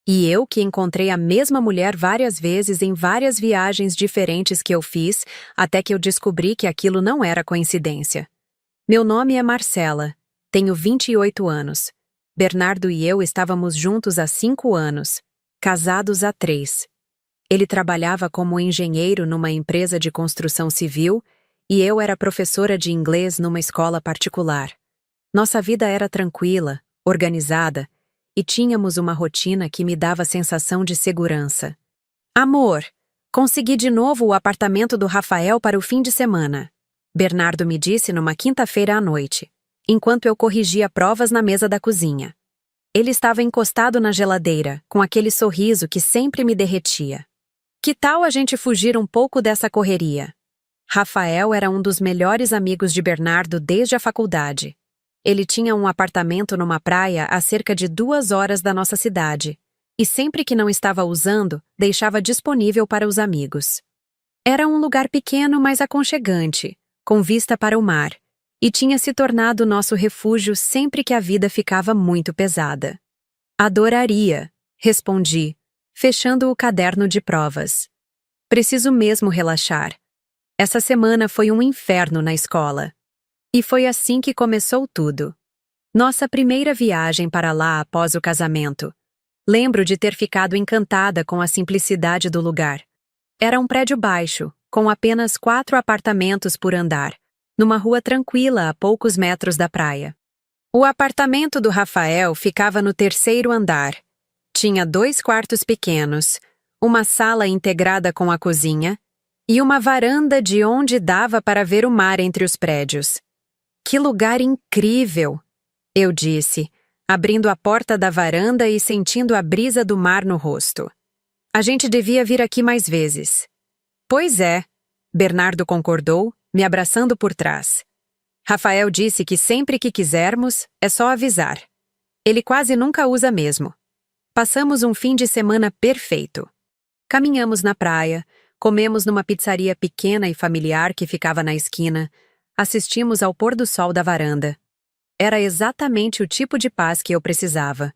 E eu que encontrei a mesma mulher várias vezes em várias viagens diferentes que eu fiz, até que eu descobri que aquilo não era coincidência. Meu nome é Marcela. Tenho 28 anos. Bernardo e eu estávamos juntos há 5 anos, casados há 3. Ele trabalhava como engenheiro numa empresa de construção civil e eu era professora de inglês numa escola particular. Nossa vida era tranquila, organizada, e tínhamos uma rotina que me dava sensação de segurança. Amor, consegui de novo o apartamento do Rafael para o fim de semana. Bernardo me disse numa quinta-feira à noite, enquanto eu corrigia provas na mesa da cozinha. Ele estava encostado na geladeira, com aquele sorriso que sempre me derretia. Que tal a gente fugir um pouco dessa correria? Rafael era um dos melhores amigos de Bernardo desde a faculdade. Ele tinha um apartamento numa praia a cerca de 2 horas da nossa cidade, e sempre que não estava usando, deixava disponível para os amigos. Era um lugar pequeno, mas aconchegante, com vista para o mar, e tinha se tornado nosso refúgio sempre que a vida ficava muito pesada. Adoraria, respondi, fechando o caderno de provas. Preciso mesmo relaxar. Essa semana foi um inferno na escola. E foi assim que começou tudo. Nossa primeira viagem para lá após o casamento. Lembro de ter ficado encantada com a simplicidade do lugar. Era um prédio baixo, com apenas 4 apartamentos por andar, numa rua tranquila a poucos metros da praia. O apartamento do Rafael ficava no 3º andar. Tinha 2 quartos pequenos, uma sala integrada com a cozinha e uma varanda de onde dava para ver o mar entre os prédios. Que lugar incrível! Eu disse, abrindo a porta da varanda e sentindo a brisa do mar no rosto. A gente devia vir aqui mais vezes. Pois é, Bernardo concordou, me abraçando por trás. Rafael disse que sempre que quisermos, é só avisar. Ele quase nunca usa mesmo. Passamos um fim de semana perfeito. Caminhamos na praia, comemos numa pizzaria pequena e familiar que ficava na esquina, assistimos ao pôr do sol da varanda. Era exatamente o tipo de paz que eu precisava.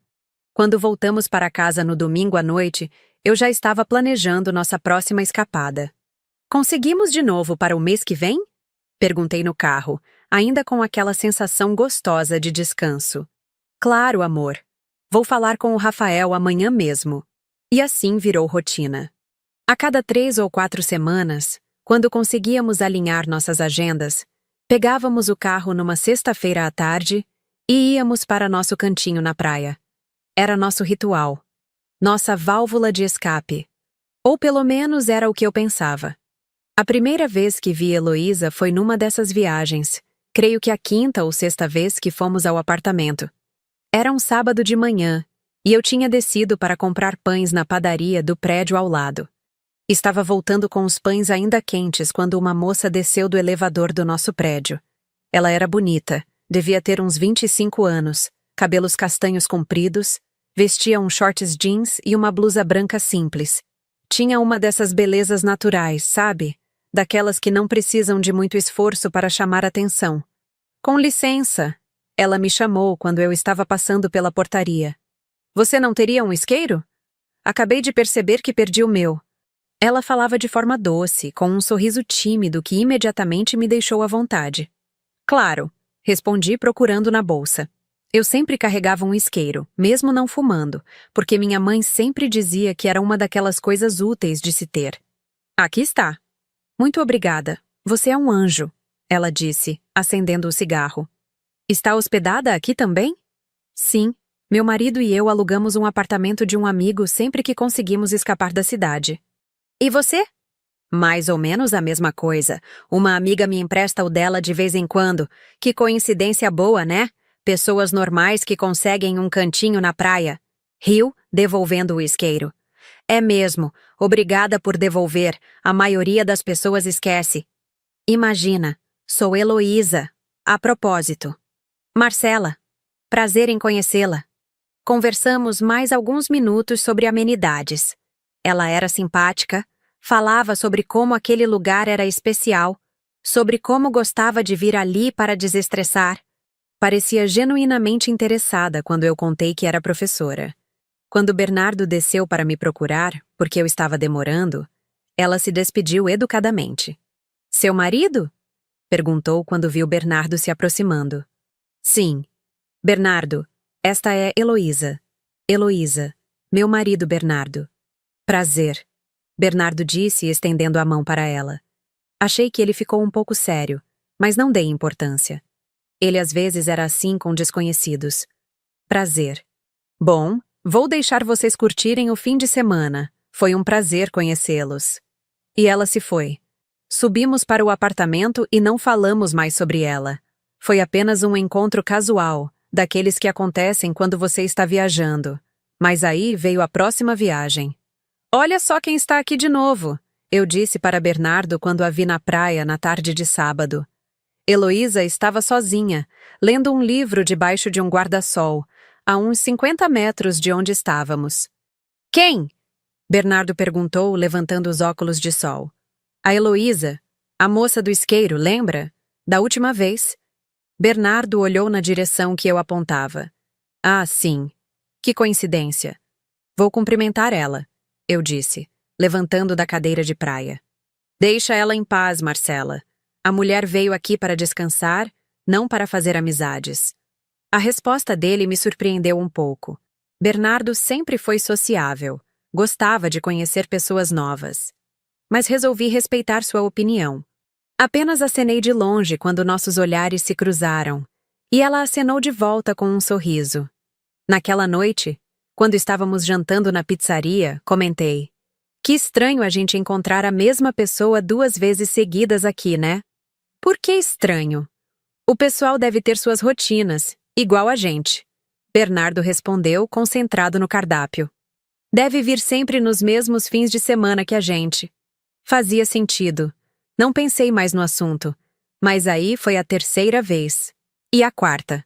Quando voltamos para casa no domingo à noite, eu já estava planejando nossa próxima escapada. Conseguimos de novo para o mês que vem? Perguntei no carro, ainda com aquela sensação gostosa de descanso. Claro, amor. Vou falar com o Rafael amanhã mesmo. E assim virou rotina. A cada 3 ou 4 semanas, quando conseguíamos alinhar nossas agendas, pegávamos o carro numa sexta-feira à tarde e íamos para nosso cantinho na praia. Era nosso ritual. Nossa válvula de escape. Ou pelo menos era o que eu pensava. A primeira vez que vi Heloísa foi numa dessas viagens, creio que a 5ª ou 6ª vez que fomos ao apartamento. Era um sábado de manhã, e eu tinha descido para comprar pães na padaria do prédio ao lado. Estava voltando com os pães ainda quentes quando uma moça desceu do elevador do nosso prédio. Ela era bonita, devia ter uns 25 anos, cabelos castanhos compridos, vestia um shorts jeans e uma blusa branca simples. Tinha uma dessas belezas naturais, sabe? Daquelas que não precisam de muito esforço para chamar atenção. Com licença, ela me chamou quando eu estava passando pela portaria. Você não teria um isqueiro? Acabei de perceber que perdi o meu. Ela falava de forma doce, com um sorriso tímido que imediatamente me deixou à vontade. Claro, respondi procurando na bolsa. Eu sempre carregava um isqueiro, mesmo não fumando, porque minha mãe sempre dizia que era uma daquelas coisas úteis de se ter. Aqui está. Muito obrigada. Você é um anjo, ela disse, acendendo o cigarro. Está hospedada aqui também? Sim. Meu marido e eu alugamos um apartamento de um amigo sempre que conseguimos escapar da cidade. E você? Mais ou menos a mesma coisa. Uma amiga me empresta o dela de vez em quando. Que coincidência boa, né? Pessoas normais que conseguem um cantinho na praia. Riu, devolvendo o isqueiro. É mesmo. Obrigada por devolver. A maioria das pessoas esquece. Imagina. Sou Heloísa. A propósito. Marcela. Prazer em conhecê-la. Conversamos mais alguns minutos sobre amenidades. Ela era simpática, falava sobre como aquele lugar era especial, sobre como gostava de vir ali para desestressar. Parecia genuinamente interessada quando eu contei que era professora. Quando Bernardo desceu para me procurar, porque eu estava demorando, ela se despediu educadamente. Seu marido? Perguntou quando viu Bernardo se aproximando. Sim. Bernardo, esta é Heloísa. Heloísa, meu marido Bernardo. Prazer. Bernardo disse, estendendo a mão para ela. Achei que ele ficou um pouco sério, mas não dei importância. Ele às vezes era assim com desconhecidos. Prazer. Bom, vou deixar vocês curtirem o fim de semana. Foi um prazer conhecê-los. E ela se foi. Subimos para o apartamento e não falamos mais sobre ela. Foi apenas um encontro casual, daqueles que acontecem quando você está viajando. Mas aí veio a próxima viagem. Olha só quem está aqui de novo, eu disse para Bernardo quando a vi na praia na tarde de sábado. Heloísa estava sozinha, lendo um livro debaixo de um guarda-sol, a uns 50 metros de onde estávamos. Quem? Bernardo perguntou, levantando os óculos de sol. A Heloísa, a moça do isqueiro, lembra? Da última vez. Bernardo olhou na direção que eu apontava. Ah, sim. Que coincidência. Vou cumprimentar ela, eu disse, levantando da cadeira de praia. Deixa ela em paz, Marcela. A mulher veio aqui para descansar, não para fazer amizades. A resposta dele me surpreendeu um pouco. Bernardo sempre foi sociável, gostava de conhecer pessoas novas. Mas resolvi respeitar sua opinião. Apenas acenei de longe quando nossos olhares se cruzaram, e ela acenou de volta com um sorriso. Naquela noite, quando estávamos jantando na pizzaria, comentei: que estranho a gente encontrar a mesma pessoa 2 vezes seguidas aqui, né? Por que estranho? O pessoal deve ter suas rotinas, igual a gente. Bernardo respondeu, concentrado no cardápio. Deve vir sempre nos mesmos fins de semana que a gente. Fazia sentido. Não pensei mais no assunto. Mas aí foi a 3ª vez. E a 4ª.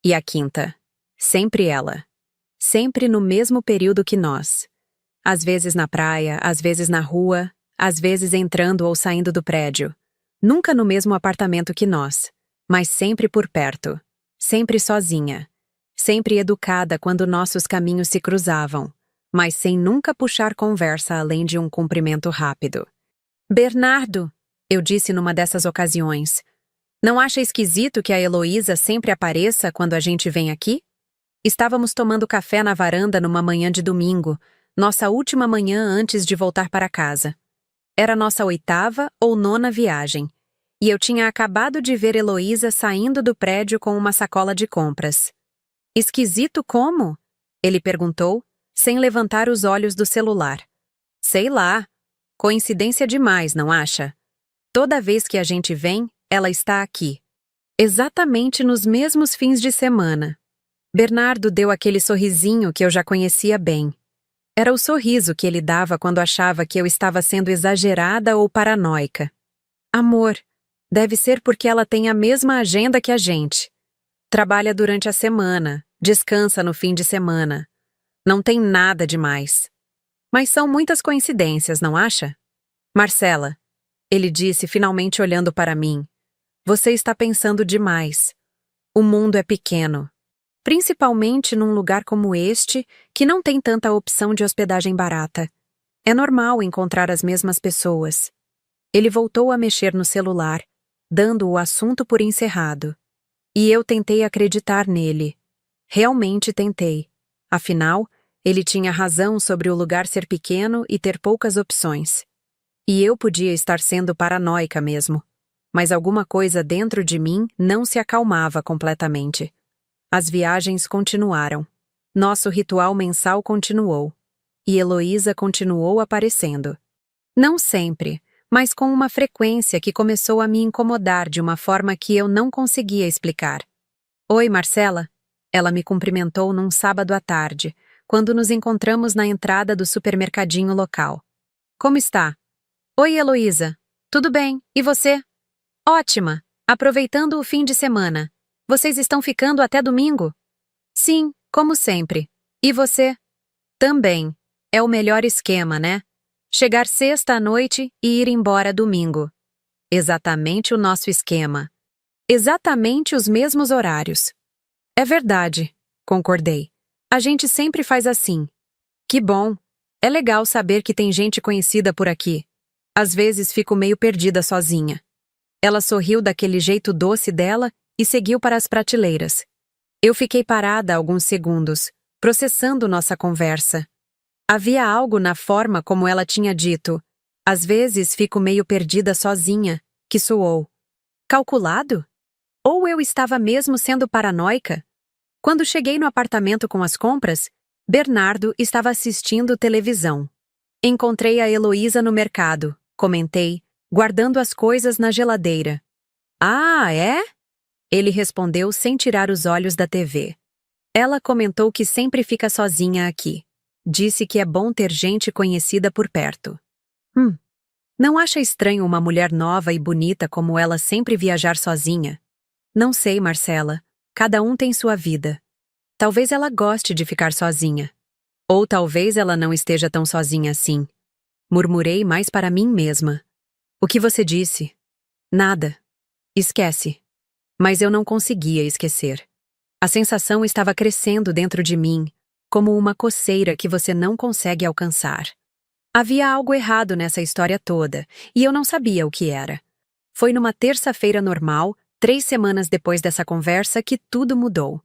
E a 5ª. Sempre ela. Sempre no mesmo período que nós. Às vezes na praia, às vezes na rua, às vezes entrando ou saindo do prédio. Nunca no mesmo apartamento que nós, mas sempre por perto. Sempre sozinha. Sempre educada quando nossos caminhos se cruzavam, mas sem nunca puxar conversa além de um cumprimento rápido. Bernardo, eu disse numa dessas ocasiões, não acha esquisito que a Heloísa sempre apareça quando a gente vem aqui? Estávamos tomando café na varanda numa manhã de domingo, nossa última manhã antes de voltar para casa. Era nossa 8ª ou 9ª viagem, e eu tinha acabado de ver Heloísa saindo do prédio com uma sacola de compras. Esquisito como? Ele perguntou, sem levantar os olhos do celular. Sei lá. Coincidência demais, não acha? Toda vez que a gente vem, ela está aqui. Exatamente nos mesmos fins de semana. Bernardo deu aquele sorrisinho que eu já conhecia bem. Era o sorriso que ele dava quando achava que eu estava sendo exagerada ou paranoica. Amor, deve ser porque ela tem a mesma agenda que a gente. Trabalha durante a semana, descansa no fim de semana. Não tem nada demais. Mas são muitas coincidências, não acha? Marcela, ele disse finalmente olhando para mim, você está pensando demais. O mundo é pequeno. Principalmente num lugar como este, que não tem tanta opção de hospedagem barata. É normal encontrar as mesmas pessoas. Ele voltou a mexer no celular, dando o assunto por encerrado. E eu tentei acreditar nele. Realmente tentei. Afinal, ele tinha razão sobre o lugar ser pequeno e ter poucas opções. E eu podia estar sendo paranoica mesmo. Mas alguma coisa dentro de mim não se acalmava completamente. As viagens continuaram. Nosso ritual mensal continuou. E Heloísa continuou aparecendo. Não sempre, mas com uma frequência que começou a me incomodar de uma forma que eu não conseguia explicar. Oi, Marcela. Ela me cumprimentou num sábado à tarde, quando nos encontramos na entrada do supermercadinho local. Como está? Oi, Heloísa. Tudo bem, e você? Ótima, aproveitando o fim de semana. Vocês estão ficando até domingo? Sim, como sempre. E você? Também. É o melhor esquema, né? Chegar sexta à noite e ir embora domingo. Exatamente o nosso esquema. Exatamente os mesmos horários. É verdade, concordei. A gente sempre faz assim. Que bom! É legal saber que tem gente conhecida por aqui. Às vezes fico meio perdida sozinha. Ela sorriu daquele jeito doce dela e seguiu para as prateleiras. Eu fiquei parada alguns segundos, processando nossa conversa. Havia algo na forma como ela tinha dito. Às vezes fico meio perdida sozinha, que soou. Calculado? Ou eu estava mesmo sendo paranoica? Quando cheguei no apartamento com as compras, Bernardo estava assistindo televisão. Encontrei a Heloísa no mercado, comentei, guardando as coisas na geladeira. Ah, é? Ele respondeu sem tirar os olhos da TV. Ela comentou que sempre fica sozinha aqui. Disse que é bom ter gente conhecida por perto. Não acha estranho uma mulher nova e bonita como ela sempre viajar sozinha? Não sei, Marcela. Cada um tem sua vida. Talvez ela goste de ficar sozinha. Ou talvez ela não esteja tão sozinha assim. Murmurei mais para mim mesma. O que você disse? Nada. Esquece. Mas eu não conseguia esquecer. A sensação estava crescendo dentro de mim, como uma coceira que você não consegue alcançar. Havia algo errado nessa história toda, e eu não sabia o que era. Foi numa terça-feira normal, 3 semanas depois dessa conversa, que tudo mudou.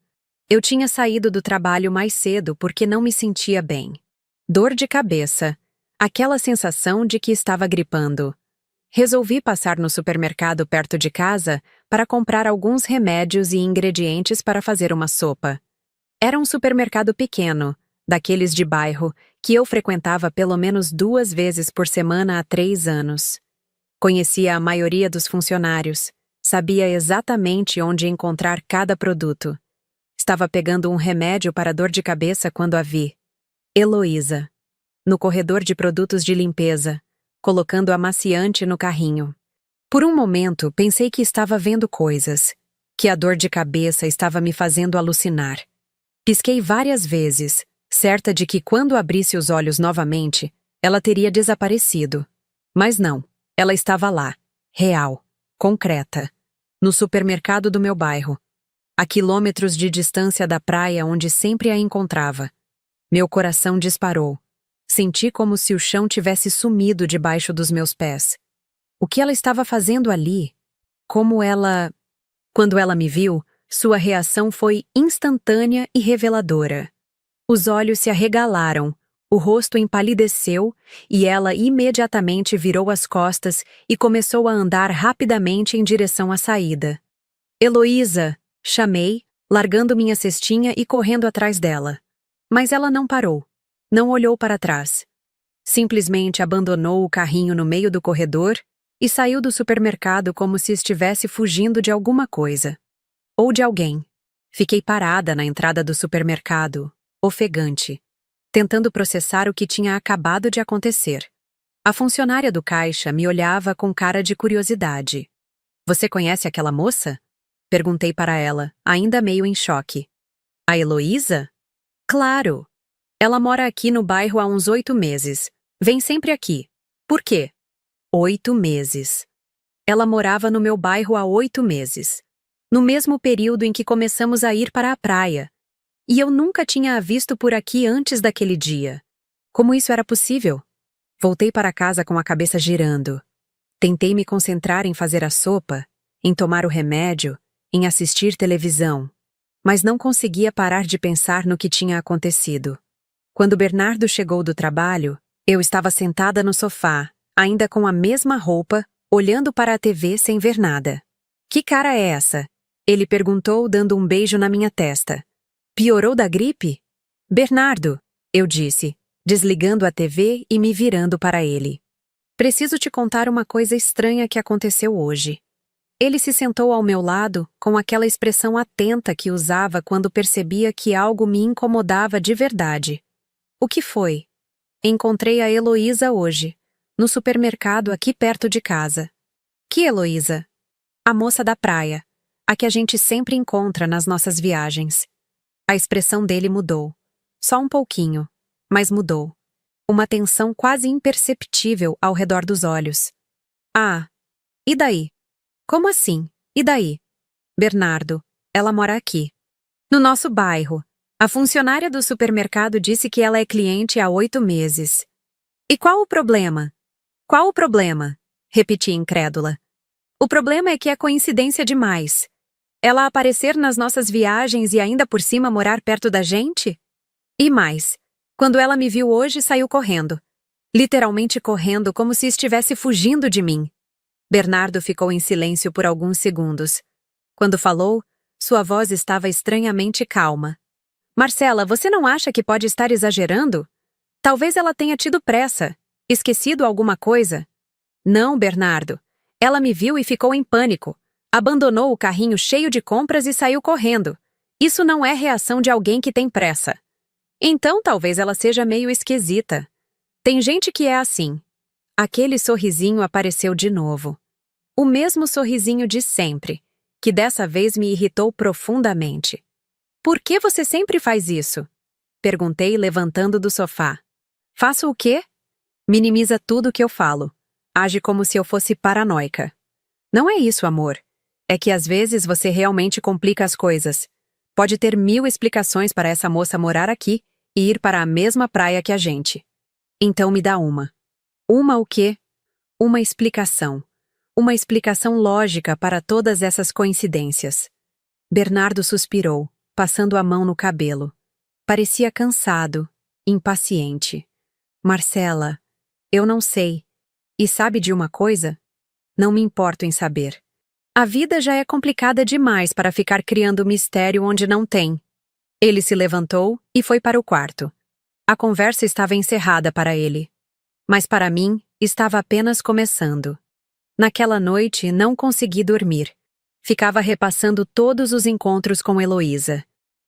Eu tinha saído do trabalho mais cedo porque não me sentia bem. Dor de cabeça. Aquela sensação de que estava gripando. Resolvi passar no supermercado perto de casa para comprar alguns remédios e ingredientes para fazer uma sopa. Era um supermercado pequeno, daqueles de bairro, que eu frequentava pelo menos 2 vezes por semana há 3 anos. Conhecia a maioria dos funcionários, sabia exatamente onde encontrar cada produto. Estava pegando um remédio para dor de cabeça quando a vi. Heloísa. No corredor de produtos de limpeza, colocando amaciante no carrinho. Por um momento, pensei que estava vendo coisas, que a dor de cabeça estava me fazendo alucinar. Pisquei várias vezes, certa de que quando abrisse os olhos novamente, ela teria desaparecido. Mas não, ela estava lá, real, concreta, no supermercado do meu bairro, a quilômetros de distância da praia onde sempre a encontrava. Meu coração disparou. Senti como se o chão tivesse sumido debaixo dos meus pés. O que ela estava fazendo ali? Como ela... Quando ela me viu, sua reação foi instantânea e reveladora. Os olhos se arregalaram, o rosto empalideceu e ela imediatamente virou as costas e começou a andar rapidamente em direção à saída. Heloísa! Chamei, largando minha cestinha e correndo atrás dela. Mas ela não parou. Não olhou para trás. Simplesmente abandonou o carrinho no meio do corredor e saiu do supermercado como se estivesse fugindo de alguma coisa. Ou de alguém. Fiquei parada na entrada do supermercado, ofegante, tentando processar o que tinha acabado de acontecer. A funcionária do caixa me olhava com cara de curiosidade. Você conhece aquela moça? Perguntei para ela, ainda meio em choque. A Heloísa? Claro! Ela mora aqui no bairro há uns 8 meses. Vem sempre aqui. Por quê? 8 meses. Ela morava no meu bairro há 8 meses. No mesmo período em que começamos a ir para a praia. E eu nunca tinha a visto por aqui antes daquele dia. Como isso era possível? Voltei para casa com a cabeça girando. Tentei me concentrar em fazer a sopa, em tomar o remédio, em assistir televisão. Mas não conseguia parar de pensar no que tinha acontecido. Quando Bernardo chegou do trabalho, eu estava sentada no sofá, ainda com a mesma roupa, olhando para a TV sem ver nada. Que cara é essa? Ele perguntou, dando um beijo na minha testa. Piorou da gripe? Bernardo, eu disse, desligando a TV e me virando para ele. Preciso te contar uma coisa estranha que aconteceu hoje. Ele se sentou ao meu lado com aquela expressão atenta que usava quando percebia que algo me incomodava de verdade. O que foi? Encontrei a Heloísa hoje, no supermercado aqui perto de casa. Que Heloísa? A moça da praia, a que a gente sempre encontra nas nossas viagens. A expressão dele mudou. Só um pouquinho, mas mudou. Uma tensão quase imperceptível ao redor dos olhos. Ah, e daí? Como assim? E daí? Bernardo, ela mora aqui. No nosso bairro. A funcionária do supermercado disse que ela é cliente há 8 meses. E qual o problema? Qual o problema? Repeti incrédula. O problema é que é coincidência demais. Ela aparecer nas nossas viagens e ainda por cima morar perto da gente? E mais, quando ela me viu hoje, saiu correndo. Literalmente correndo, como se estivesse fugindo de mim. Bernardo ficou em silêncio por alguns segundos. Quando falou, sua voz estava estranhamente calma. Marcela, você não acha que pode estar exagerando? Talvez ela tenha tido pressa, esquecido alguma coisa. Não, Bernardo. Ela me viu e ficou em pânico. Abandonou o carrinho cheio de compras e saiu correndo. Isso não é reação de alguém que tem pressa. Então talvez ela seja meio esquisita. Tem gente que é assim. Aquele sorrisinho apareceu de novo. O mesmo sorrisinho de sempre, que dessa vez me irritou profundamente. Por que você sempre faz isso? Perguntei, levantando do sofá. Faço o quê? Minimiza tudo que eu falo. Age como se eu fosse paranoica. Não é isso, amor. É que às vezes você realmente complica as coisas. Pode ter 1000 explicações para essa moça morar aqui e ir para a mesma praia que a gente. Então me dá uma. Uma o quê? Uma explicação. Uma explicação lógica para todas essas coincidências. Bernardo suspirou, passando a mão no cabelo. Parecia cansado, impaciente. Marcela, eu não sei. E sabe de uma coisa? Não me importo em saber. A vida já é complicada demais para ficar criando mistério onde não tem. Ele se levantou e foi para o quarto. A conversa estava encerrada para ele. Mas para mim, estava apenas começando. Naquela noite, não consegui dormir. Ficava repassando todos os encontros com Heloísa,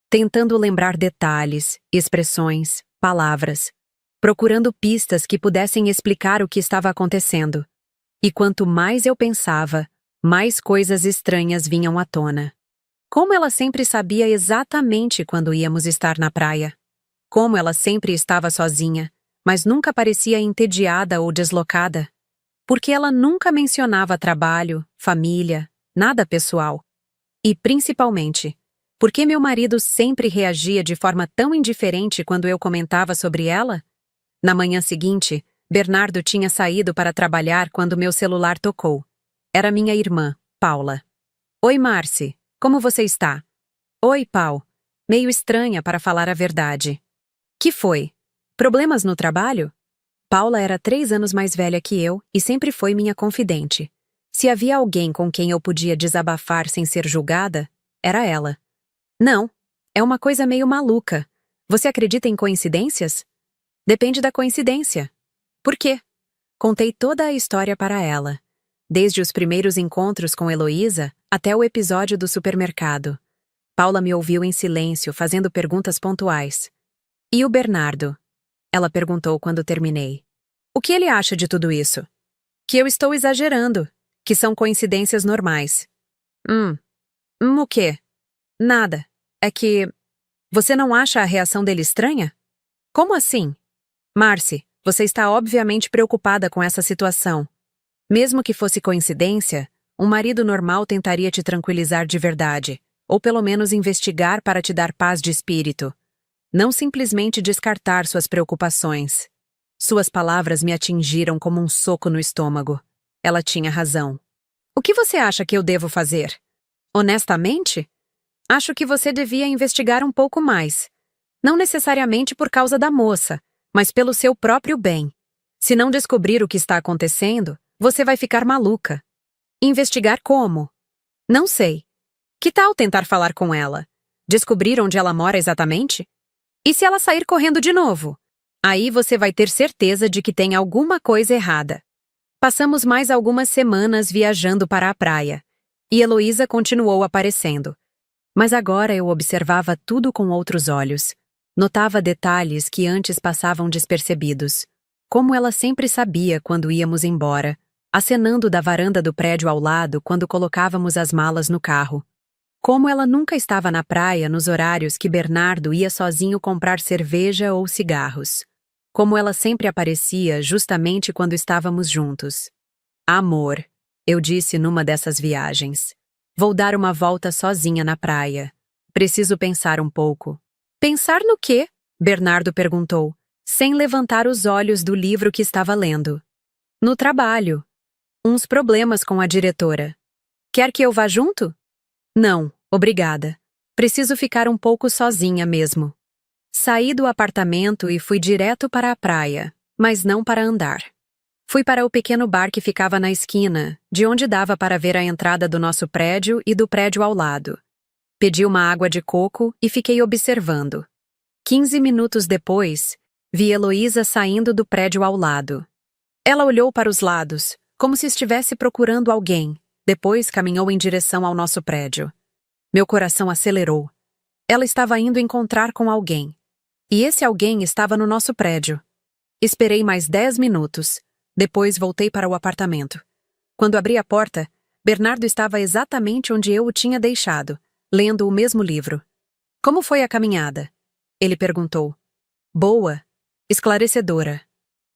tentando lembrar detalhes, expressões, palavras, procurando pistas que pudessem explicar o que estava acontecendo. E quanto mais eu pensava, mais coisas estranhas vinham à tona. Como ela sempre sabia exatamente quando íamos estar na praia. Como ela sempre estava sozinha, mas nunca parecia entediada ou deslocada. Porque ela nunca mencionava trabalho, família, nada pessoal. E, principalmente, porque meu marido sempre reagia de forma tão indiferente quando eu comentava sobre ela? Na manhã seguinte, Bernardo tinha saído para trabalhar quando meu celular tocou. Era minha irmã, Paula. Oi, Marci. Como você está? Oi, Pau. Meio estranha, para falar a verdade. Que foi? Problemas no trabalho? Paula era 3 anos mais velha que eu e sempre foi minha confidente. Se havia alguém com quem eu podia desabafar sem ser julgada, era ela. Não, é uma coisa meio maluca. Você acredita em coincidências? Depende da coincidência. Por quê? Contei toda a história para ela. Desde os primeiros encontros com Heloísa até o episódio do supermercado. Paula me ouviu em silêncio, fazendo perguntas pontuais. E o Bernardo? Ela perguntou quando terminei. O que ele acha de tudo isso? Que eu estou exagerando, que são coincidências normais. O quê? Nada. É que... Você não acha a reação dele estranha? Como assim? Marci, você está obviamente preocupada com essa situação. Mesmo que fosse coincidência, um marido normal tentaria te tranquilizar de verdade, ou pelo menos investigar para te dar paz de espírito. Não simplesmente descartar suas preocupações. Suas palavras me atingiram como um soco no estômago. Ela tinha razão. O que você acha que eu devo fazer? Honestamente? Acho que você devia investigar um pouco mais. Não necessariamente por causa da moça, mas pelo seu próprio bem. Se não descobrir o que está acontecendo, você vai ficar maluca. Investigar como? Não sei. Que tal tentar falar com ela? Descobrir onde ela mora exatamente? E se ela sair correndo de novo? Aí você vai ter certeza de que tem alguma coisa errada. Passamos mais algumas semanas viajando para a praia. E Heloísa continuou aparecendo. Mas agora eu observava tudo com outros olhos. Notava detalhes que antes passavam despercebidos. Como ela sempre sabia quando íamos embora, acenando da varanda do prédio ao lado quando colocávamos as malas no carro. Como ela nunca estava na praia nos horários que Bernardo ia sozinho comprar cerveja ou cigarros. Como ela sempre aparecia justamente quando estávamos juntos. Amor, eu disse numa dessas viagens. Vou dar uma volta sozinha na praia. Preciso pensar um pouco. Pensar no quê? Bernardo perguntou, sem levantar os olhos do livro que estava lendo. No trabalho. Uns problemas com a diretora. Quer que eu vá junto? Não, obrigada. Preciso ficar um pouco sozinha mesmo. Saí do apartamento e fui direto para a praia, mas não para andar. Fui para o pequeno bar que ficava na esquina, de onde dava para ver a entrada do nosso prédio e do prédio ao lado. Pedi uma água de coco e fiquei observando. 15 minutos depois, vi Heloísa saindo do prédio ao lado. Ela olhou para os lados, como se estivesse procurando alguém, depois caminhou em direção ao nosso prédio. Meu coração acelerou. Ela estava indo encontrar com alguém. E esse alguém estava no nosso prédio. Esperei mais 10 minutos. Depois voltei para o apartamento. Quando abri a porta, Bernardo estava exatamente onde eu o tinha deixado, lendo o mesmo livro. Como foi a caminhada? Ele perguntou. Boa, esclarecedora.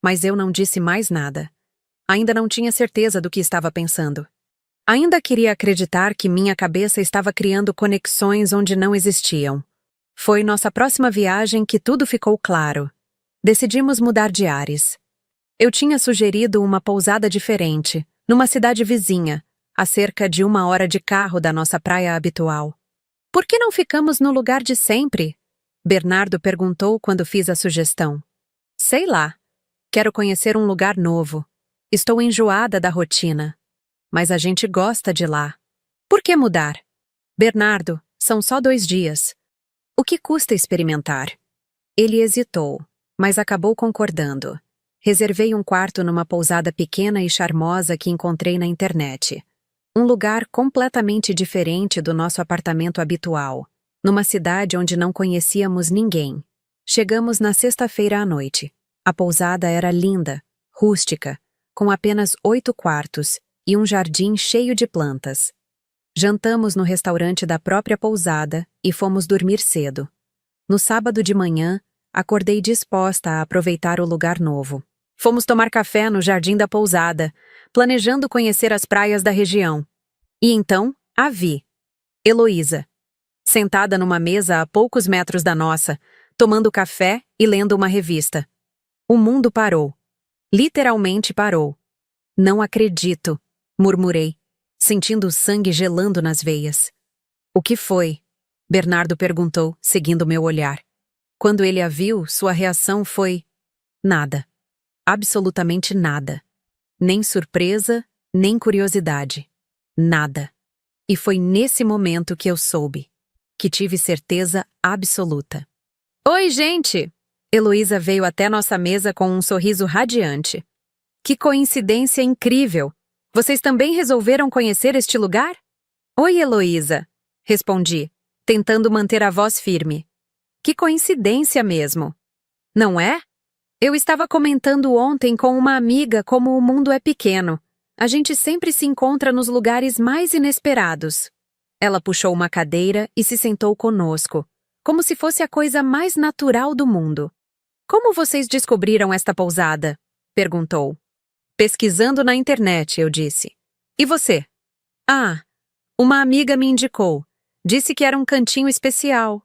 Mas eu não disse mais nada. Ainda não tinha certeza do que estava pensando. Ainda queria acreditar que minha cabeça estava criando conexões onde não existiam. Foi nossa próxima viagem que tudo ficou claro. Decidimos mudar de ares. Eu tinha sugerido uma pousada diferente, numa cidade vizinha, a cerca de 1 hora de carro da nossa praia habitual. Por que não ficamos no lugar de sempre? Bernardo perguntou quando fiz a sugestão. Sei lá. Quero conhecer um lugar novo. Estou enjoada da rotina. Mas a gente gosta de lá. Por que mudar? Bernardo, são só 2 dias. O que custa experimentar? Ele hesitou, mas acabou concordando. Reservei um quarto numa pousada pequena e charmosa que encontrei na internet. Um lugar completamente diferente do nosso apartamento habitual, numa cidade onde não conhecíamos ninguém. Chegamos na sexta-feira à noite. A pousada era linda, rústica, com apenas 8 quartos e um jardim cheio de plantas. Jantamos no restaurante da própria pousada e fomos dormir cedo. No sábado de manhã, acordei disposta a aproveitar o lugar novo. Fomos tomar café no jardim da pousada, planejando conhecer as praias da região. E então, a vi. Heloísa. Sentada numa mesa a poucos metros da nossa, tomando café e lendo uma revista. O mundo parou. Literalmente parou. Não acredito, murmurei, sentindo o sangue gelando nas veias. O que foi? Bernardo perguntou, seguindo meu olhar. Quando ele a viu, sua reação foi... nada. Absolutamente nada. Nem surpresa, nem curiosidade. Nada. E foi nesse momento que eu soube. Que tive certeza absoluta. Oi, gente! Heloísa veio até nossa mesa com um sorriso radiante. Que coincidência incrível! Vocês também resolveram conhecer este lugar? Oi, Heloísa, respondi, tentando manter a voz firme. Que coincidência mesmo! Não é? Eu estava comentando ontem com uma amiga como o mundo é pequeno. A gente sempre se encontra nos lugares mais inesperados. Ela puxou uma cadeira e se sentou conosco, como se fosse a coisa mais natural do mundo. Como vocês descobriram esta pousada? Perguntou. Pesquisando na internet, eu disse. E você? Ah, uma amiga me indicou. Disse que era um cantinho especial.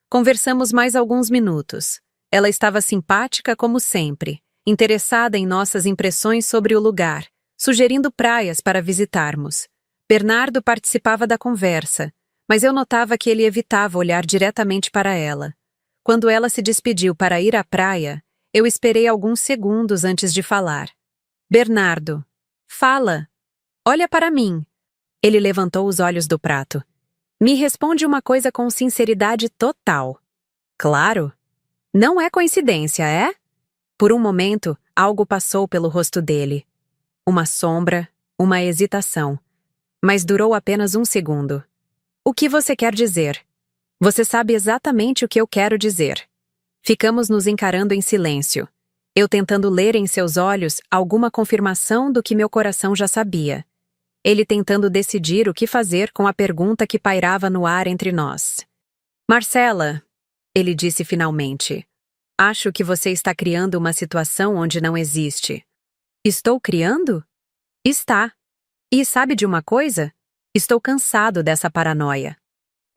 Conversamos mais alguns minutos. Ela estava simpática como sempre, interessada em nossas impressões sobre o lugar, sugerindo praias para visitarmos. Bernardo participava da conversa, mas eu notava que ele evitava olhar diretamente para ela. Quando ela se despediu para ir à praia, eu esperei alguns segundos antes de falar. Bernardo, fala. Olha para mim. Ele levantou os olhos do prato. Me responde uma coisa com sinceridade total. Claro. Não é coincidência, é? Por um momento, algo passou pelo rosto dele. Uma sombra, uma hesitação. Mas durou apenas 1 segundo. O que você quer dizer? Você sabe exatamente o que eu quero dizer. Ficamos nos encarando em silêncio. Eu tentando ler em seus olhos alguma confirmação do que meu coração já sabia. Ele tentando decidir o que fazer com a pergunta que pairava no ar entre nós. Marcela, ele disse finalmente, acho que você está criando uma situação onde não existe. Estou criando? Está. E sabe de uma coisa? Estou cansado dessa paranoia.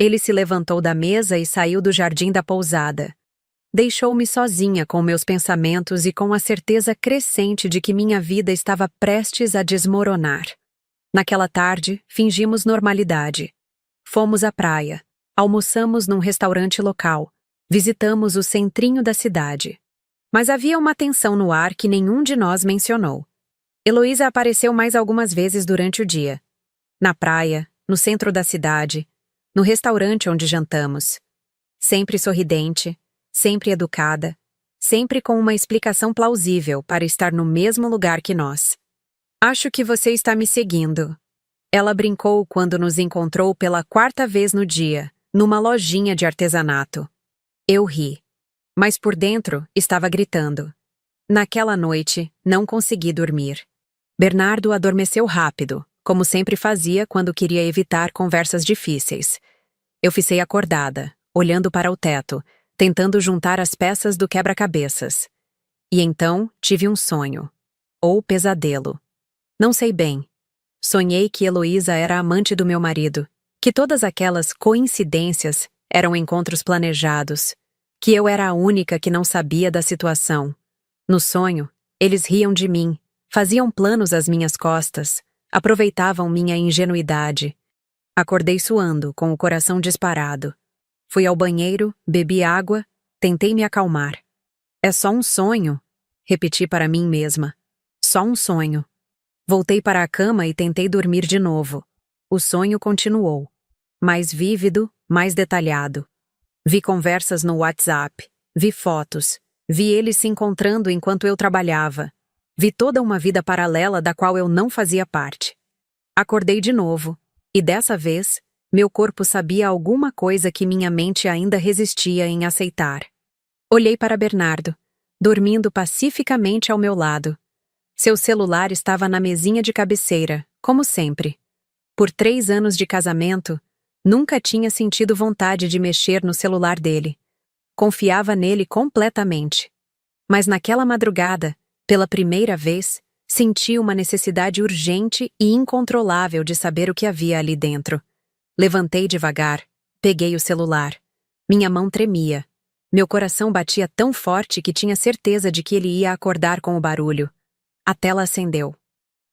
Ele se levantou da mesa e saiu do jardim da pousada. Deixou-me sozinha com meus pensamentos e com a certeza crescente de que minha vida estava prestes a desmoronar. Naquela tarde, fingimos normalidade. Fomos à praia, almoçamos num restaurante local, visitamos o centrinho da cidade. Mas havia uma tensão no ar que nenhum de nós mencionou. Heloísa apareceu mais algumas vezes durante o dia. Na praia, no centro da cidade, no restaurante onde jantamos. Sempre sorridente, sempre educada, sempre com uma explicação plausível para estar no mesmo lugar que nós. Acho que você está me seguindo. Ela brincou quando nos encontrou pela 4ª vez no dia, numa lojinha de artesanato. Eu ri. Mas por dentro estava gritando. Naquela noite, não consegui dormir. Bernardo adormeceu rápido, como sempre fazia quando queria evitar conversas difíceis. Eu fiquei acordada, olhando para o teto, tentando juntar as peças do quebra-cabeças. E então tive um sonho. Ou pesadelo. Não sei bem. Sonhei que Heloísa era amante do meu marido, que todas aquelas coincidências eram encontros planejados, que eu era a única que não sabia da situação. No sonho, eles riam de mim, faziam planos às minhas costas, aproveitavam minha ingenuidade. Acordei suando, com o coração disparado. Fui ao banheiro, bebi água, tentei me acalmar. É só um sonho, repeti para mim mesma. Só um sonho. Voltei para a cama e tentei dormir de novo. O sonho continuou. Mais vívido, mais detalhado. Vi conversas no WhatsApp, vi fotos, vi eles se encontrando enquanto eu trabalhava. Vi toda uma vida paralela da qual eu não fazia parte. Acordei de novo, e dessa vez, meu corpo sabia alguma coisa que minha mente ainda resistia em aceitar. Olhei para Bernardo, dormindo pacificamente ao meu lado. Seu celular estava na mesinha de cabeceira, como sempre. Por 3 anos de casamento, nunca tinha sentido vontade de mexer no celular dele. Confiava nele completamente. Mas naquela madrugada, pela primeira vez, senti uma necessidade urgente e incontrolável de saber o que havia ali dentro. Levantei devagar, peguei o celular. Minha mão tremia. Meu coração batia tão forte que tinha certeza de que ele ia acordar com o barulho. A tela acendeu.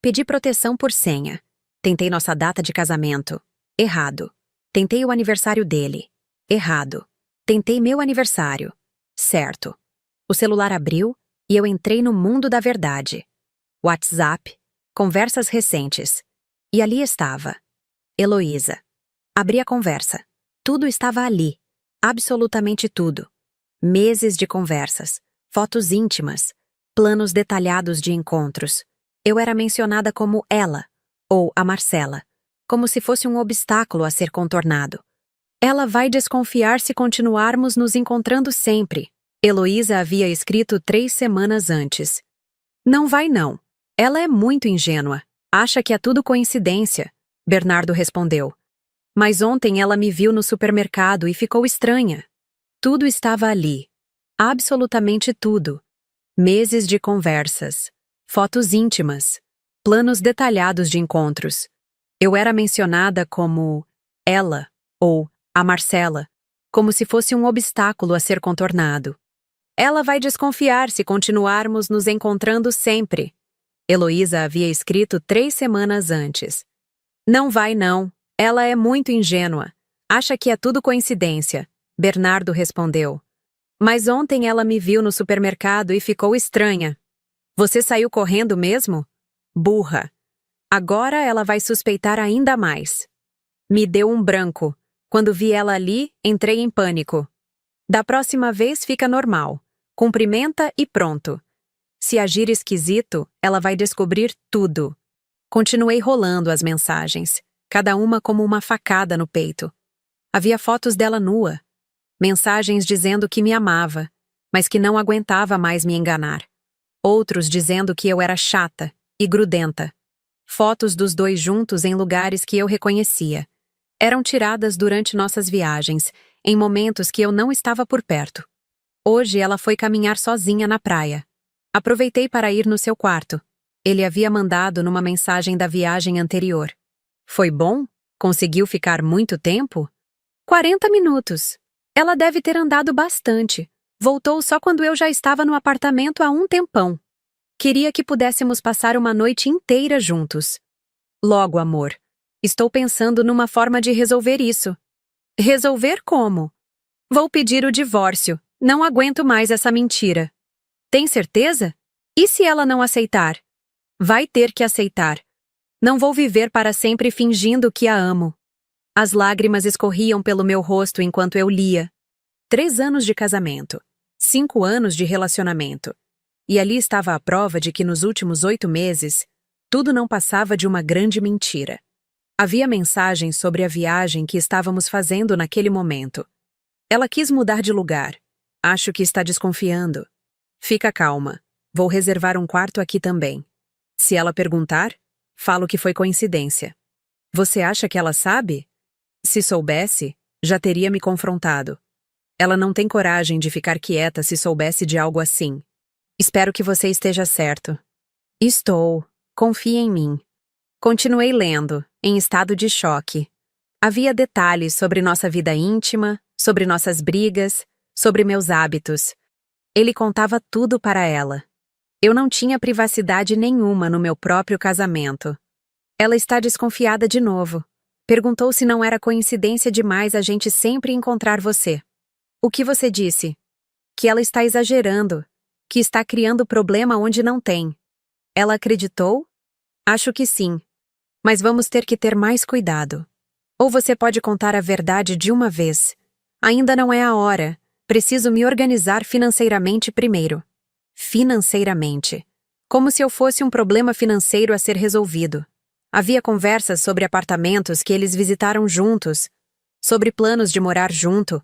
Pedi proteção por senha. Tentei nossa data de casamento. Errado. Tentei o aniversário dele. Errado. Tentei meu aniversário. Certo. O celular abriu e eu entrei no mundo da verdade. WhatsApp, conversas recentes. E ali estava. Heloísa. Abri a conversa. Tudo estava ali. Absolutamente tudo. Meses de conversas. Fotos íntimas. Planos detalhados de encontros. Eu era mencionada como ela, ou a Marcela, como se fosse um obstáculo a ser contornado. Ela vai desconfiar se continuarmos nos encontrando sempre. Heloísa havia escrito 3 semanas antes. Não vai não. Ela é muito ingênua. Acha que é tudo coincidência, Bernardo respondeu. Mas ontem ela me viu no supermercado e ficou estranha. Tudo estava ali. Absolutamente tudo. Meses de conversas. Fotos íntimas. Planos detalhados de encontros. Eu era mencionada como ela, ou a Marcela, como se fosse um obstáculo a ser contornado. Ela vai desconfiar se continuarmos nos encontrando sempre. Heloísa havia escrito 3 semanas antes. Não vai não. Ela é muito ingênua. Acha que é tudo coincidência, Bernardo respondeu. Mas ontem ela me viu no supermercado e ficou estranha. Você saiu correndo mesmo? Burra. Agora ela vai suspeitar ainda mais. Me deu um branco. Quando vi ela ali, entrei em pânico. Da próxima vez fica normal. Cumprimenta e pronto. Se agir esquisito, ela vai descobrir tudo. Continuei rolando as mensagens, cada uma como uma facada no peito. Havia fotos dela nua. Mensagens dizendo que me amava, mas que não aguentava mais me enganar. Outros dizendo que eu era chata e grudenta. Fotos dos dois juntos em lugares que eu reconhecia. Eram tiradas durante nossas viagens, em momentos que eu não estava por perto. Hoje ela foi caminhar sozinha na praia. Aproveitei para ir no seu quarto. Ele havia mandado numa mensagem da viagem anterior. Foi bom? Conseguiu ficar muito tempo? 40 minutos. Ela deve ter andado bastante. Voltou só quando eu já estava no apartamento há um tempão. Queria que pudéssemos passar uma noite inteira juntos. Logo, amor. Estou pensando numa forma de resolver isso. Resolver como? Vou pedir o divórcio. Não aguento mais essa mentira. Tem certeza? E se ela não aceitar? Vai ter que aceitar. Não vou viver para sempre fingindo que a amo. As lágrimas escorriam pelo meu rosto enquanto eu lia. 3 anos de casamento. 5 anos de relacionamento. E ali estava a prova de que nos últimos 8 meses, tudo não passava de uma grande mentira. Havia mensagens sobre a viagem que estávamos fazendo naquele momento. Ela quis mudar de lugar. Acho que está desconfiando. Fica calma. Vou reservar um quarto aqui também. Se ela perguntar, falo que foi coincidência. Você acha que ela sabe? Se soubesse, já teria me confrontado. Ela não tem coragem de ficar quieta se soubesse de algo assim. Espero que você esteja certo. Estou. Confie em mim. Continuei lendo, em estado de choque. Havia detalhes sobre nossa vida íntima, sobre nossas brigas, sobre meus hábitos. Ele contava tudo para ela. Eu não tinha privacidade nenhuma no meu próprio casamento. Ela está desconfiada de novo. Perguntou se não era coincidência demais a gente sempre encontrar você. O que você disse? Que ela está exagerando, que está criando problema onde não tem. Ela acreditou? Acho que sim. Mas vamos ter que ter mais cuidado. Ou você pode contar a verdade de uma vez. Ainda não é a hora. Preciso me organizar financeiramente primeiro. Financeiramente. Como se eu fosse um problema financeiro a ser resolvido. Havia conversas sobre apartamentos que eles visitaram juntos, sobre planos de morar junto,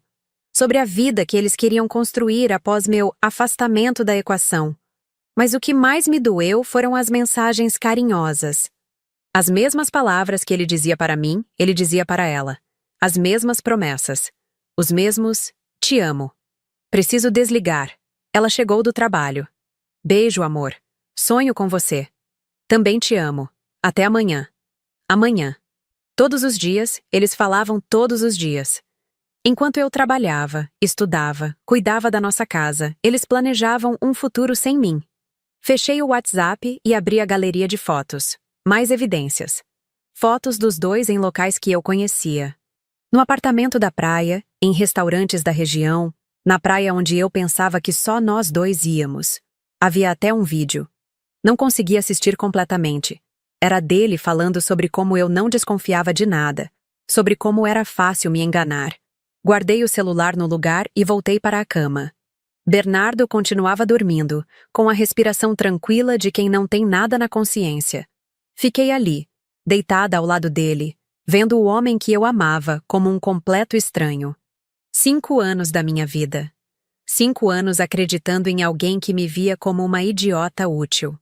sobre a vida que eles queriam construir após meu afastamento da equação. Mas o que mais me doeu foram as mensagens carinhosas. As mesmas palavras que ele dizia para mim, ele dizia para ela. As mesmas promessas. Os mesmos "te amo". Preciso desligar. Ela chegou do trabalho. Beijo, amor. Sonho com você. Também te amo. Até amanhã. Amanhã. Todos os dias, eles falavam todos os dias. Enquanto eu trabalhava, estudava, cuidava da nossa casa, eles planejavam um futuro sem mim. Fechei o WhatsApp e abri a galeria de fotos. Mais evidências. Fotos dos dois em locais que eu conhecia. No apartamento da praia, em restaurantes da região, na praia onde eu pensava que só nós dois íamos. Havia até um vídeo. Não consegui assistir completamente. Era dele falando sobre como eu não desconfiava de nada, sobre como era fácil me enganar. Guardei o celular no lugar e voltei para a cama. Bernardo continuava dormindo, com a respiração tranquila de quem não tem nada na consciência. Fiquei ali, deitada ao lado dele, vendo o homem que eu amava como um completo estranho. 5 anos da minha vida. 5 anos acreditando em alguém que me via como uma idiota útil.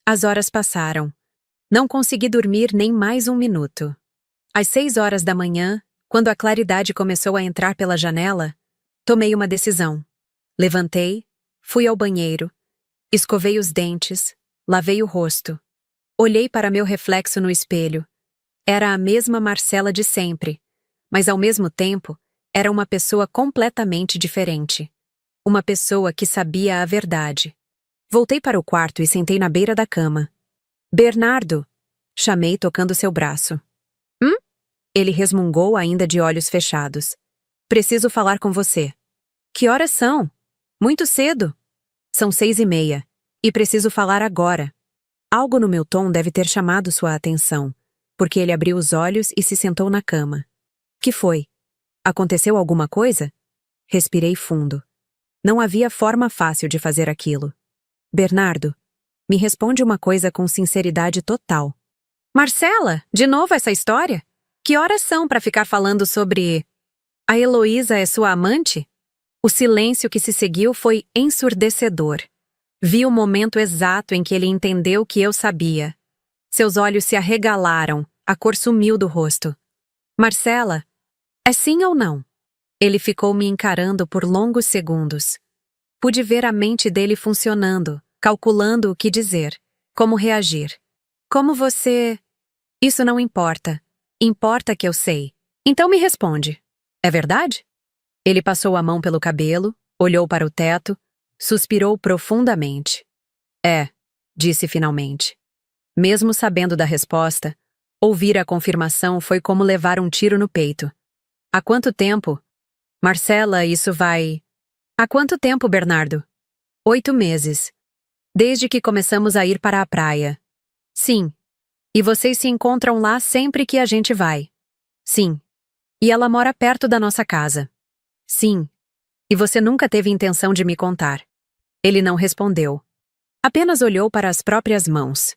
As horas passaram. Não consegui dormir nem mais um minuto. Às 6 horas da manhã, quando a claridade começou a entrar pela janela, tomei uma decisão. Levantei, fui ao banheiro, escovei os dentes, lavei o rosto. Olhei para meu reflexo no espelho. Era a mesma Marcela de sempre, mas ao mesmo tempo, era uma pessoa completamente diferente. Uma pessoa que sabia a verdade. Voltei para o quarto e sentei na beira da cama. Bernardo! Chamei tocando seu braço. Ele resmungou ainda de olhos fechados. Preciso falar com você. Que horas são? Muito cedo. São 6:30. E preciso falar agora. Algo no meu tom deve ter chamado sua atenção, porque ele abriu os olhos e se sentou na cama. Que foi? Aconteceu alguma coisa? Respirei fundo. Não havia forma fácil de fazer aquilo. Bernardo, me responde uma coisa com sinceridade total. Marcela, de novo essa história? Que horas são para ficar falando sobre... A Heloísa é sua amante? O silêncio que se seguiu foi ensurdecedor. Vi o momento exato em que ele entendeu que eu sabia. Seus olhos se arregalaram, a cor sumiu do rosto. Marcela, é sim ou não? Ele ficou me encarando por longos segundos. Pude ver a mente dele funcionando, calculando o que dizer, como reagir. Como você... Isso não importa. Importa que eu sei. Então me responde. É verdade? Ele passou a mão pelo cabelo, olhou para o teto, suspirou profundamente. É, disse finalmente. Mesmo sabendo da resposta, ouvir a confirmação foi como levar um tiro no peito. Há quanto tempo? Marcela, isso vai... Há quanto tempo, Bernardo? 8 meses. Desde que começamos a ir para a praia. Sim. E vocês se encontram lá sempre que a gente vai. Sim. E ela mora perto da nossa casa. Sim. E você nunca teve intenção de me contar. Ele não respondeu. Apenas olhou para as próprias mãos.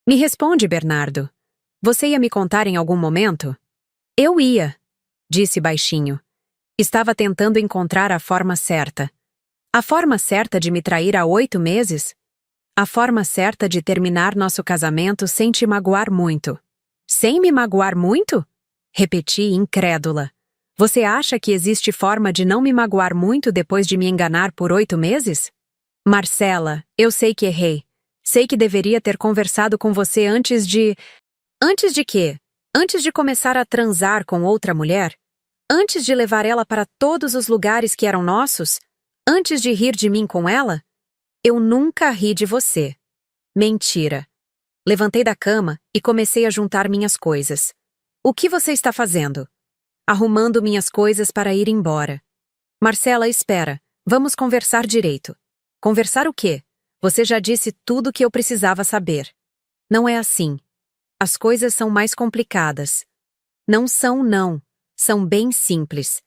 Me responde, Bernardo. Você ia me contar em algum momento? Eu ia, disse baixinho. Estava tentando encontrar a forma certa. A forma certa de me trair há 8 meses? A forma certa de terminar nosso casamento sem te magoar muito. Sem me magoar muito? Repeti, incrédula. Você acha que existe forma de não me magoar muito depois de me enganar por 8 meses? Marcela, eu sei que errei. Sei que deveria ter conversado com você antes de... Antes de quê? Antes de começar a transar com outra mulher? Antes de levar ela para todos os lugares que eram nossos? Antes de rir de mim com ela? Eu nunca ri de você. Mentira. Levantei da cama e comecei a juntar minhas coisas. O que você está fazendo? Arrumando minhas coisas para ir embora. Marcela, espera. Vamos conversar direito. Conversar o quê? Você já disse tudo o que eu precisava saber. Não é assim. As coisas são mais complicadas. Não são, não. São bem simples.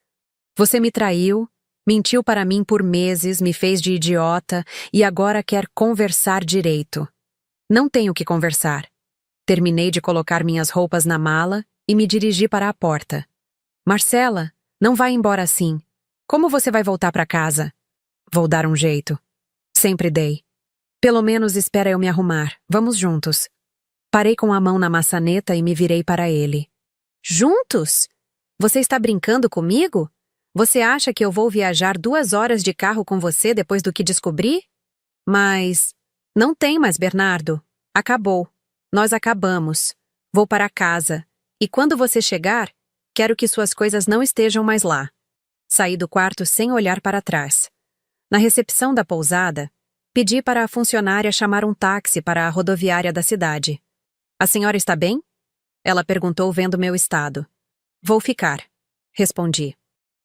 Você me traiu, mentiu para mim por meses, me fez de idiota e agora quer conversar direito. Não tenho que conversar. Terminei de colocar minhas roupas na mala e me dirigi para a porta. Marcela, não vai embora assim. Como você vai voltar para casa? Vou dar um jeito. Sempre dei. Pelo menos espera eu me arrumar. Vamos juntos. Parei com a mão na maçaneta e me virei para ele. Juntos? Você está brincando comigo? Você acha que eu vou viajar 2 horas de carro com você depois do que descobri? Mas... Não tem mais, Bernardo. Acabou. Nós acabamos. Vou para casa. E quando você chegar, quero que suas coisas não estejam mais lá. Saí do quarto sem olhar para trás. Na recepção da pousada, pedi para a funcionária chamar um táxi para a rodoviária da cidade. A senhora está bem? Ela perguntou vendo meu estado. Vou ficar, respondi.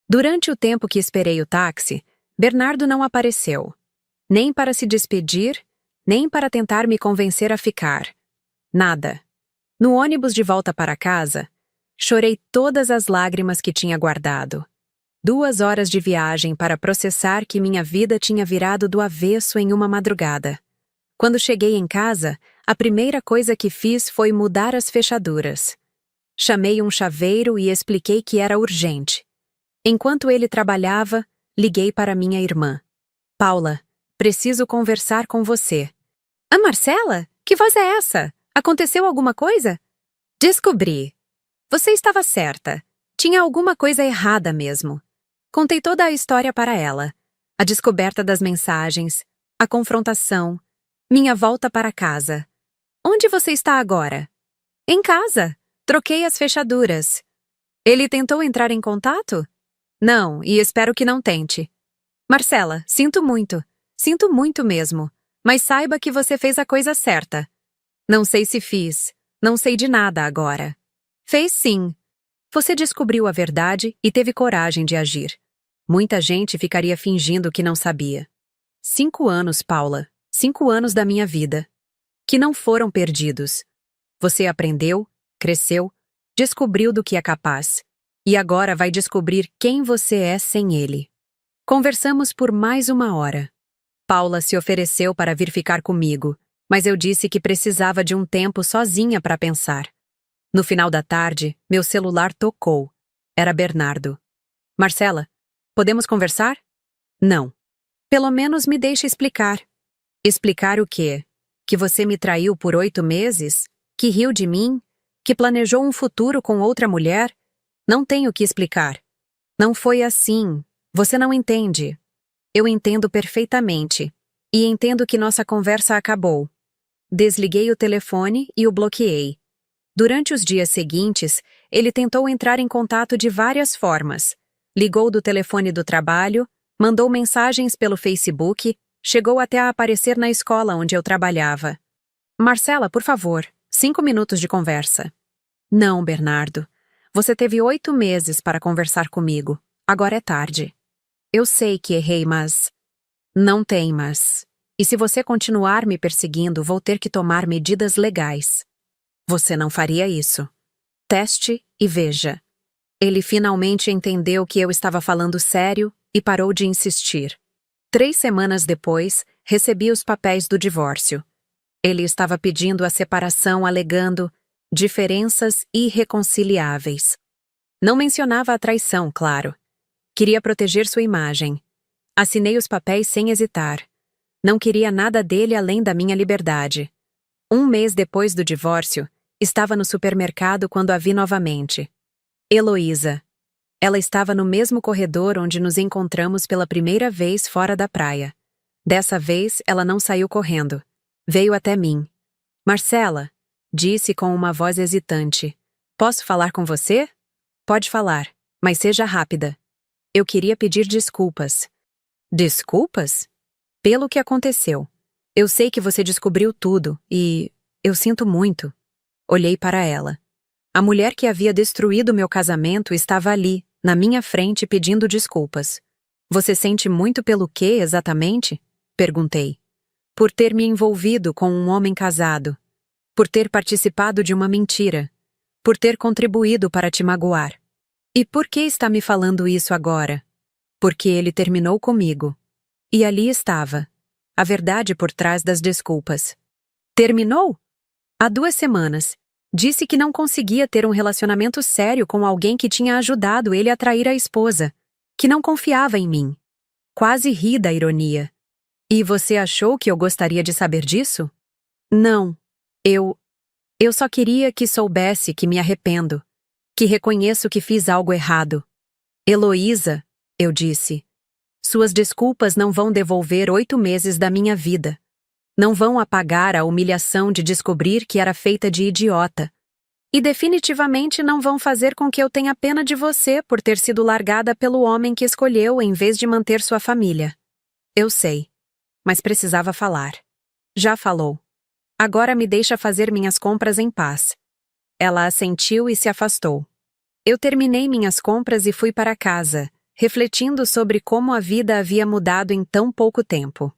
Durante o tempo que esperei o táxi, Bernardo não apareceu. Nem para se despedir, nem para tentar me convencer a ficar. Nada. No ônibus de volta para casa, chorei todas as lágrimas que tinha guardado. 2 horas de viagem para processar que minha vida tinha virado do avesso em uma madrugada. Quando cheguei em casa, a primeira coisa que fiz foi mudar as fechaduras. Chamei um chaveiro e expliquei que era urgente. Enquanto ele trabalhava, liguei para minha irmã. Paula, preciso conversar com você. Ah, Marcela? Que voz é essa? Aconteceu alguma coisa? Descobri. Você estava certa. Tinha alguma coisa errada mesmo. Contei toda a história para ela. A descoberta das mensagens, a confrontação, minha volta para casa. Onde você está agora? Em casa. Troquei as fechaduras. Ele tentou entrar em contato? Não, e espero que não tente. Marcela, sinto muito mesmo, mas saiba que você fez a coisa certa. Não sei se fiz, não sei de nada agora. Fez sim. Você descobriu a verdade e teve coragem de agir. Muita gente ficaria fingindo que não sabia. 5 anos, Paula, 5 anos da minha vida. Que não foram perdidos. Você aprendeu, cresceu, descobriu do que é capaz. E agora vai descobrir quem você é sem ele. Conversamos por mais 1 hora. Paula se ofereceu para vir ficar comigo, mas eu disse que precisava de um tempo sozinha para pensar. No final da tarde, meu celular tocou. Era Bernardo. Marcela, podemos conversar? Não. Pelo menos me deixe explicar. Explicar o quê? Que você me traiu por 8 meses? Que riu de mim? Que planejou um futuro com outra mulher? Não tenho o que explicar. Não foi assim. Você não entende. Eu entendo perfeitamente. E entendo que nossa conversa acabou. Desliguei o telefone e o bloqueei. Durante os dias seguintes, ele tentou entrar em contato de várias formas. Ligou do telefone do trabalho, mandou mensagens pelo Facebook, chegou até a aparecer na escola onde eu trabalhava. Marcela, por favor, 5 minutos de conversa. Não, Bernardo. Você teve 8 meses para conversar comigo. Agora é tarde. Eu sei que errei, mas... Não tem mas. E se você continuar me perseguindo, vou ter que tomar medidas legais. Você não faria isso. Teste e veja. Ele finalmente entendeu que eu estava falando sério e parou de insistir. 3 semanas depois, recebi os papéis do divórcio. Ele estava pedindo a separação alegando diferenças irreconciliáveis. Não mencionava a traição, claro. Queria proteger sua imagem. Assinei os papéis sem hesitar. Não queria nada dele além da minha liberdade. 1 mês depois do divórcio, estava no supermercado quando a vi novamente. Heloísa. Ela estava no mesmo corredor onde nos encontramos pela primeira vez fora da praia. Dessa vez, ela não saiu correndo. Veio até mim. Marcela, disse com uma voz hesitante. Posso falar com você? Pode falar, mas seja rápida. Eu queria pedir desculpas. Desculpas? Pelo que aconteceu. Eu sei que você descobriu tudo e eu sinto muito. Olhei para ela. A mulher que havia destruído meu casamento estava ali, na minha frente, pedindo desculpas. Você sente muito pelo quê, exatamente? Perguntei. Por ter me envolvido com um homem casado. Por ter participado de uma mentira. Por ter contribuído para te magoar. E por que está me falando isso agora? Porque ele terminou comigo. E ali estava. A verdade por trás das desculpas. Terminou? Há 2 semanas. Disse que não conseguia ter um relacionamento sério com alguém que tinha ajudado ele a trair a esposa. Que não confiava em mim. Quase ri da ironia. E você achou que eu gostaria de saber disso? Não. Eu só queria que soubesse que me arrependo. Que reconheço que fiz algo errado. Heloísa, eu disse. Suas desculpas não vão devolver 8 meses da minha vida. Não vão apagar a humilhação de descobrir que era feita de idiota. E definitivamente não vão fazer com que eu tenha pena de você por ter sido largada pelo homem que escolheu em vez de manter sua família. Eu sei. Mas precisava falar. Já falou. Agora me deixa fazer minhas compras em paz. Ela assentiu e se afastou. Eu terminei minhas compras e fui para casa, refletindo sobre como a vida havia mudado em tão pouco tempo.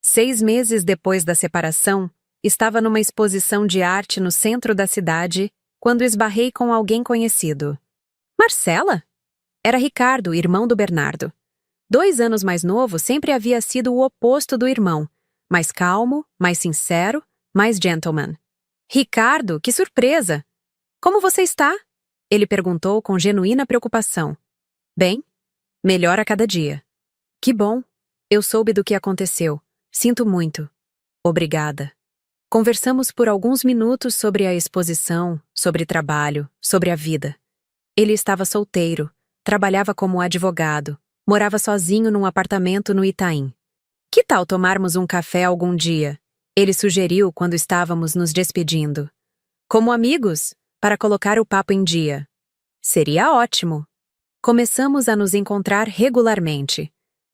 6 meses depois da separação, estava numa exposição de arte no centro da cidade, quando esbarrei com alguém conhecido. Marcela? Era Ricardo, irmão do Bernardo. 2 anos mais novo, sempre havia sido o oposto do irmão. Mais calmo, mais sincero, mais gentleman. Ricardo, que surpresa! Como você está? Ele perguntou com genuína preocupação. Bem, melhor a cada dia. Que bom. Eu soube do que aconteceu. Sinto muito. Obrigada. Conversamos por alguns minutos sobre a exposição, sobre trabalho, sobre a vida. Ele estava solteiro, trabalhava como advogado, morava sozinho num apartamento no Itaim. Que tal tomarmos um café algum dia? Ele sugeriu quando estávamos nos despedindo. Como amigos, para colocar o papo em dia. Seria ótimo. Começamos a nos encontrar regularmente.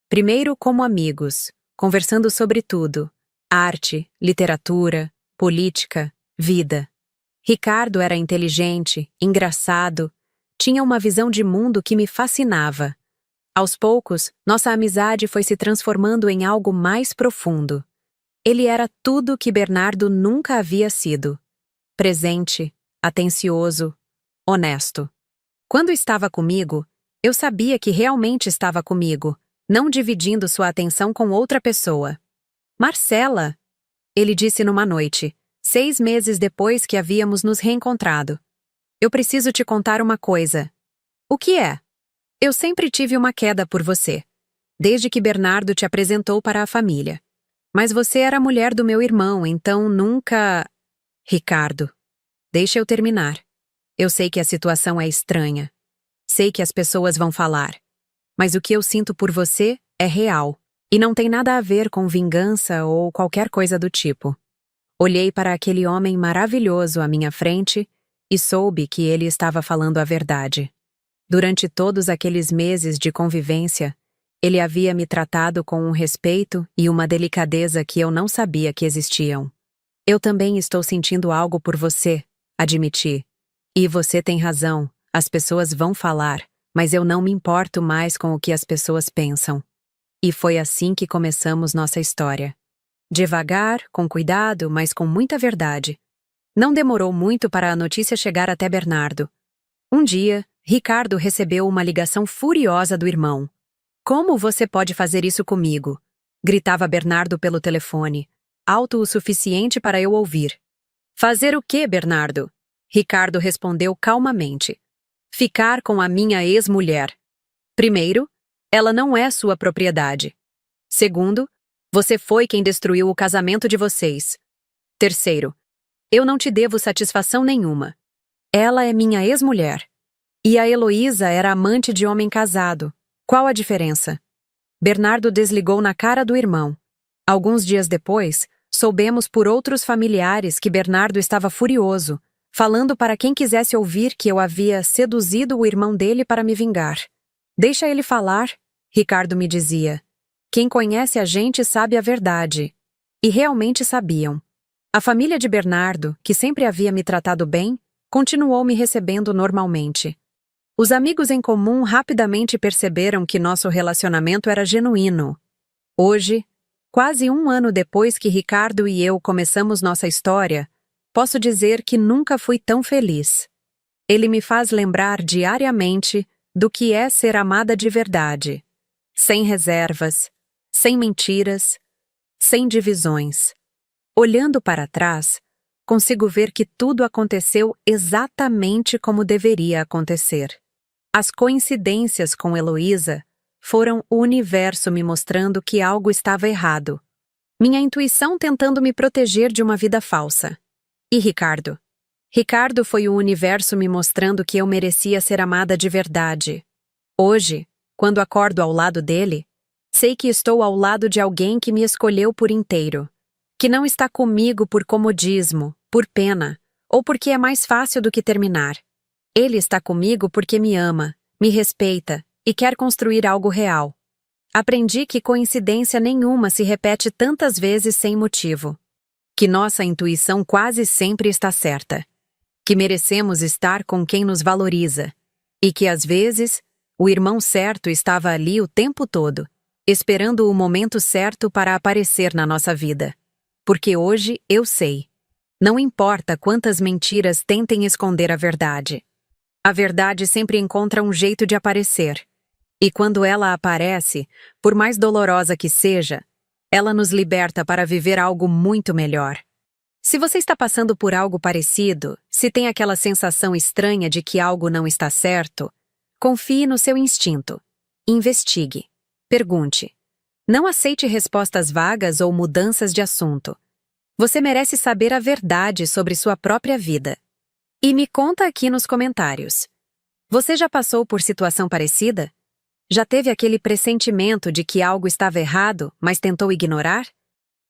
Primeiro como amigos, conversando sobre tudo: arte, literatura, política, vida. Ricardo era inteligente, engraçado, tinha uma visão de mundo que me fascinava. Aos poucos, nossa amizade foi se transformando em algo mais profundo. Ele era tudo que Bernardo nunca havia sido. Presente, atencioso, honesto. Quando estava comigo, eu sabia que realmente estava comigo, não dividindo sua atenção com outra pessoa. Marcela, ele disse numa noite, 6 meses depois que havíamos nos reencontrado. Eu preciso te contar uma coisa. O que é? Eu sempre tive uma queda por você, desde que Bernardo te apresentou para a família. Mas você era a mulher do meu irmão, então nunca... Ricardo, deixa eu terminar. Eu sei que a situação é estranha. Sei que as pessoas vão falar. Mas o que eu sinto por você é real. E não tem nada a ver com vingança ou qualquer coisa do tipo. Olhei para aquele homem maravilhoso à minha frente e soube que ele estava falando a verdade. Durante todos aqueles meses de convivência, ele havia me tratado com um respeito e uma delicadeza que eu não sabia que existiam. Eu também estou sentindo algo por você, admiti. E você tem razão, as pessoas vão falar, mas eu não me importo mais com o que as pessoas pensam. E foi assim que começamos nossa história. Devagar, com cuidado, mas com muita verdade. Não demorou muito para a notícia chegar até Bernardo. Um dia, Ricardo recebeu uma ligação furiosa do irmão. "Como você pode fazer isso comigo?" gritava Bernardo pelo telefone, alto o suficiente para eu ouvir. "Fazer o quê, Bernardo?" Ricardo respondeu calmamente. "Ficar com a minha ex-mulher. Primeiro, ela não é sua propriedade. Segundo, você foi quem destruiu o casamento de vocês. Terceiro, eu não te devo satisfação nenhuma. Ela é minha ex-mulher. E a Heloísa era amante de homem casado. Qual a diferença?" Bernardo desligou na cara do irmão. Alguns dias depois, soubemos por outros familiares que Bernardo estava furioso, falando para quem quisesse ouvir que eu havia seduzido o irmão dele para me vingar. "Deixa ele falar", Ricardo me dizia. "Quem conhece a gente sabe a verdade." E realmente sabiam. A família de Bernardo, que sempre havia me tratado bem, continuou me recebendo normalmente. Os amigos em comum rapidamente perceberam que nosso relacionamento era genuíno. Hoje, quase um ano depois que Ricardo e eu começamos nossa história, posso dizer que nunca fui tão feliz. Ele me faz lembrar diariamente do que é ser amada de verdade. Sem reservas, sem mentiras, sem divisões. Olhando para trás, consigo ver que tudo aconteceu exatamente como deveria acontecer. As coincidências com Heloísa foram o universo me mostrando que algo estava errado. Minha intuição tentando me proteger de uma vida falsa. E Ricardo? Ricardo foi o universo me mostrando que eu merecia ser amada de verdade. Hoje, quando acordo ao lado dele, sei que estou ao lado de alguém que me escolheu por inteiro. Que não está comigo por comodismo, por pena, ou porque é mais fácil do que terminar. Ele está comigo porque me ama, me respeita e quer construir algo real. Aprendi que coincidência nenhuma se repete tantas vezes sem motivo. Que nossa intuição quase sempre está certa. Que merecemos estar com quem nos valoriza. E que, às vezes, o irmão certo estava ali o tempo todo, esperando o momento certo para aparecer na nossa vida. Porque hoje eu sei. Não importa quantas mentiras tentem esconder a verdade. A verdade sempre encontra um jeito de aparecer. E quando ela aparece, por mais dolorosa que seja, ela nos liberta para viver algo muito melhor. Se você está passando por algo parecido, se tem aquela sensação estranha de que algo não está certo, confie no seu instinto. Investigue. Pergunte. Não aceite respostas vagas ou mudanças de assunto. Você merece saber a verdade sobre sua própria vida. E me conta aqui nos comentários. Você já passou por situação parecida? Já teve aquele pressentimento de que algo estava errado, mas tentou ignorar?